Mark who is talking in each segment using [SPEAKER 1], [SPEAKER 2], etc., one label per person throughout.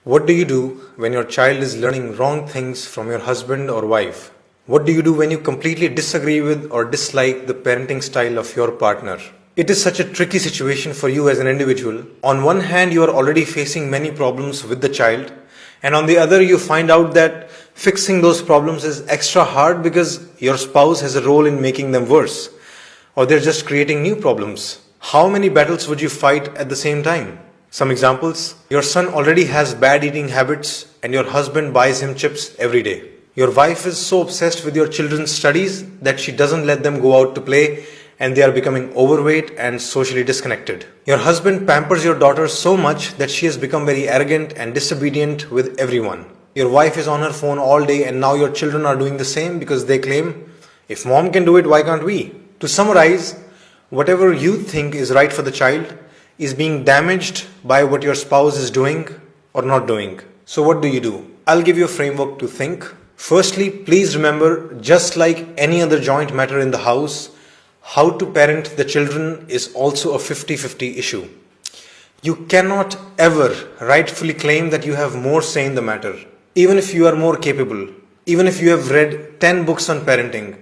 [SPEAKER 1] What do you do when your child is learning wrong things from your husband or wife? What do you do when you completely disagree with or dislike the parenting style of your partner? It is such a tricky situation for you as an individual. On one hand, you are already facing many problems with the child, and on the other, you find out that fixing those problems is extra hard because your spouse has a role in making them worse, or they're just creating new problems. How many battles would you fight at the same time? Some examples. Your son already has bad eating habits and your husband buys him chips every day. Your wife is so obsessed with your children's studies that she doesn't let them go out to play and they are becoming overweight and socially disconnected. Your husband pampers your daughter so much that she has become very arrogant and disobedient with everyone. Your wife is on her phone all day and now your children are doing the same because they claim, if mom can do it, why can't we? To summarize, whatever you think is right for the child is being damaged by what your spouse is doing or not doing. So what do? I'll give you a framework to think. Firstly, please remember, just like any other joint matter in the house, how to parent the children is also a 50-50 issue. You cannot ever rightfully claim that you have more say in the matter. Even if you are more capable, even if you have read 10 books on parenting,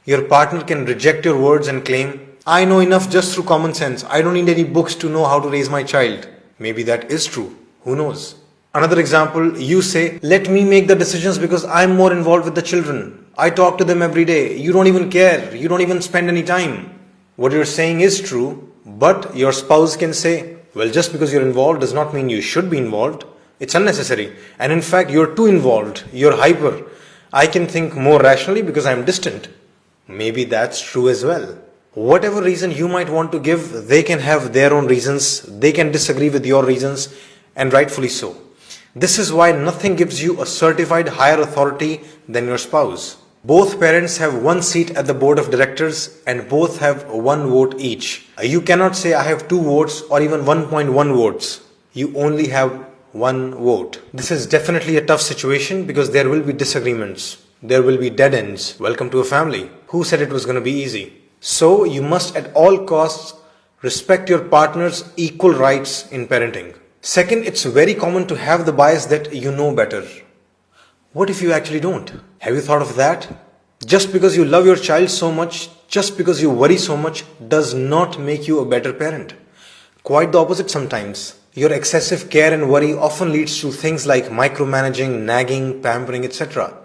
[SPEAKER 1] your partner can reject your words and claim, I know enough just through common sense. I don't need any books to know how to raise my child. Maybe that is true. Who knows? Another example, you say, let me make the decisions because I'm more involved with the children. I talk to them every day. You don't even care. You don't even spend any time. What you're saying is true, but your spouse can say, well, just because you're involved does not mean you should be involved. It's unnecessary. And in fact, you're too involved. You're hyper. I can think more rationally because I'm distant. Maybe that's true as well. Whatever reason you might want to give, they can have their own reasons. They can disagree with your reasons, and rightfully so. This is why nothing gives you a certified higher authority than your spouse. Both parents have one seat at the board of directors and both have one vote each. You cannot say I have 2 votes or even 1.1 votes. You only have one vote. This is definitely a tough situation because there will be disagreements. There will be dead ends. Welcome to a family. Who said it was going to be easy? So you must at all costs respect your partner's equal rights in parenting. Second, it's very common to have the bias that you know better. What if you actually don't? Have you thought of that? Just because you love your child so much, just because you worry so much, does not make you a better parent. Quite the opposite sometimes. Your excessive care and worry often leads to things like micromanaging, nagging, pampering, etc.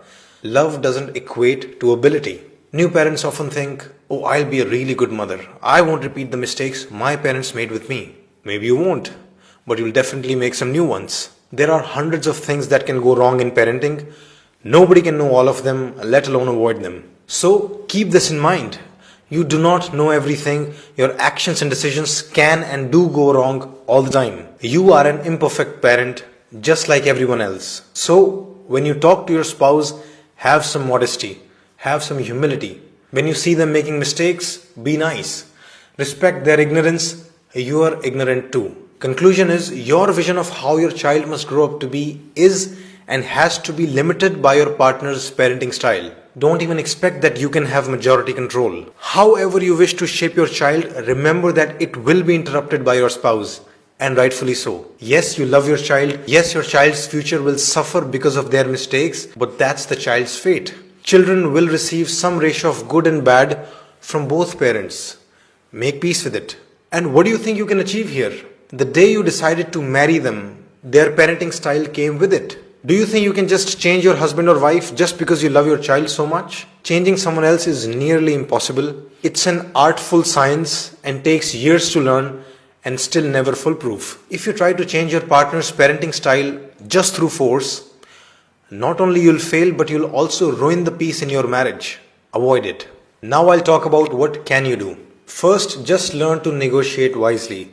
[SPEAKER 1] Love doesn't equate to ability. New parents often think, oh, I'll be a really good mother. I won't repeat the mistakes my parents made with me. Maybe you won't, but you'll definitely make some new ones. There are hundreds of things that can go wrong in parenting. Nobody can know all of them, let alone avoid them. So keep this in mind. You do not know everything. Your actions and decisions can and do go wrong all the time. You are an imperfect parent, just like everyone else. So when you talk to your spouse, have some modesty. Have some humility. When you see them making mistakes, be nice. Respect their ignorance. You are ignorant too. Conclusion is, your vision of how your child must grow up to be is and has to be limited by your partner's parenting style. Don't even expect that you can have majority control. However you wish to shape your child, remember that it will be interrupted by your spouse. And rightfully so. Yes, you love your child. Yes, your child's future will suffer because of their mistakes, but that's the child's fate. Children will receive some ratio of good and bad from both parents. Make peace with it. And what do you think you can achieve here? The day you decided to marry them, their parenting style came with it. Do you think you can just change your husband or wife just because you love your child so much? Changing someone else is nearly impossible. It's an artful science and takes years to learn and still never foolproof. If you try to change your partner's parenting style just through force, not only you'll fail, but you'll also ruin the peace in your marriage. Avoid it. Now I'll talk about what can you do. First, just learn to negotiate wisely.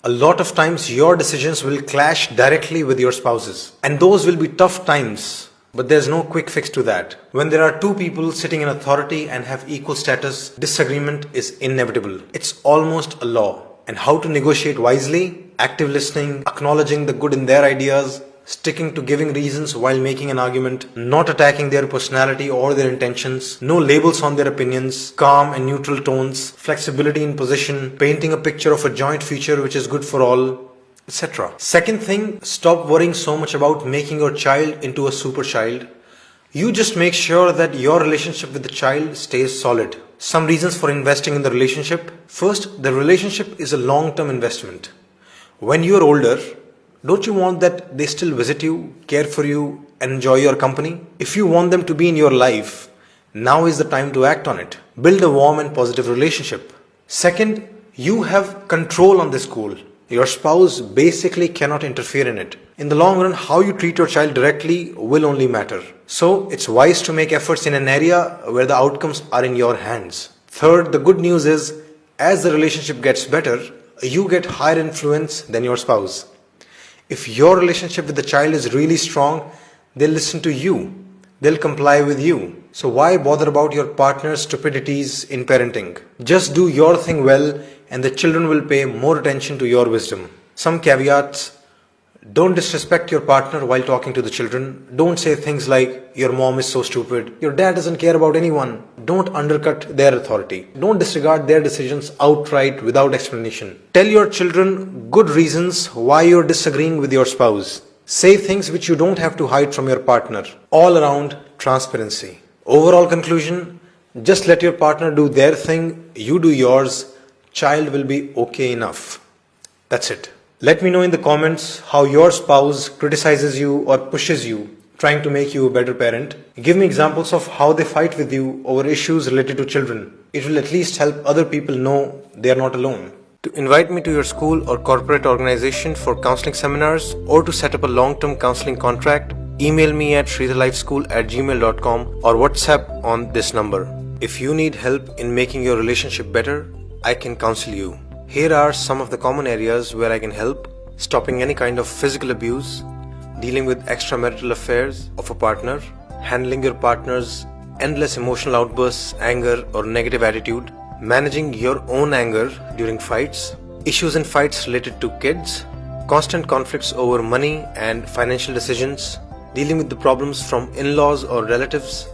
[SPEAKER 1] A lot of times your decisions will clash directly with your spouse's. And those will be tough times. But there's no quick fix to that. When there are 2 people sitting in authority and have equal status, disagreement is inevitable. It's almost a law. And how to negotiate wisely? Active listening, acknowledging the good in their ideas, sticking to giving reasons while making an argument, not attacking their personality or their intentions, no labels on their opinions, calm and neutral tones, flexibility in position, painting a picture of a joint future which is good for all, etc. Second thing, stop worrying so much about making your child into a super child. You just make sure that your relationship with the child stays solid. Some reasons for investing in the relationship. First, the relationship is a long-term investment. When you are older, don't you want that they still visit you, care for you, and enjoy your company? If you want them to be in your life, now is the time to act on it. Build a warm and positive relationship. Second, you have control on this goal. Your spouse basically cannot interfere in it. In the long run, how you treat your child directly will only matter. So, it's wise to make efforts in an area where the outcomes are in your hands. Third, the good news is, as the relationship gets better, you get higher influence than your spouse. If your relationship with the child is really strong, they'll listen to you. They'll comply with you. So why bother about your partner's stupidities in parenting? Just do your thing well and the children will pay more attention to your wisdom. Some caveats. Don't disrespect your partner while talking to the children. Don't say things like, your mom is so stupid, your dad doesn't care about anyone. Don't undercut their authority. Don't disregard their decisions outright without explanation. Tell your children good reasons why you're disagreeing with your spouse. Say things which you don't have to hide from your partner. All around transparency. Overall conclusion, just let your partner do their thing, you do yours, child will be okay enough. That's it. Let me know in the comments how your spouse criticizes you or pushes you, trying to make you a better parent. Give me examples of how they fight with you over issues related to children. It will at least help other people know they are not alone. To invite me to your school or corporate organization for counseling seminars or to set up a long-term counseling contract, email me at sridharlifeschool@gmail.com or WhatsApp on this number. If you need help in making your relationship better, I can counsel you. Here are some of the common areas where I can help: stopping any kind of physical abuse, dealing with extramarital affairs of a partner, handling your partner's endless emotional outbursts, anger or negative attitude, managing your own anger during fights, issues in fights related to kids, constant conflicts over money and financial decisions, dealing with the problems from in-laws or relatives,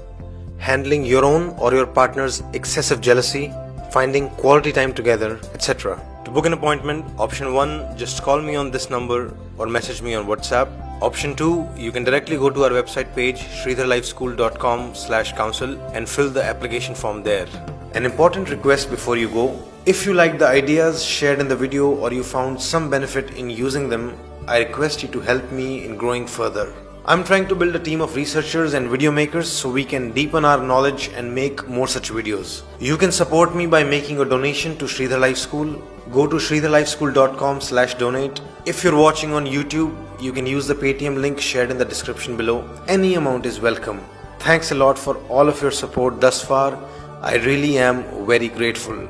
[SPEAKER 1] handling your own or your partner's excessive jealousy, finding quality time together, etc. To book an appointment, option 1, just call me on this number or message me on WhatsApp. Option 2, you can directly go to our website page sridharlifeschool.com/counsel and fill the application form there. An important request before you go: if you like the ideas shared in the video or you found some benefit in using them, I request you to help me in growing further. I'm trying to build a team of researchers and video makers so we can deepen our knowledge and make more such videos. You can support me by making a donation to Sridhar Life School. Go to sridharlifeschool.com/donate. If you're watching on YouTube, you can use the Paytm link shared in the description below. Any amount is welcome. Thanks a lot for all of your support thus far. I really am very grateful.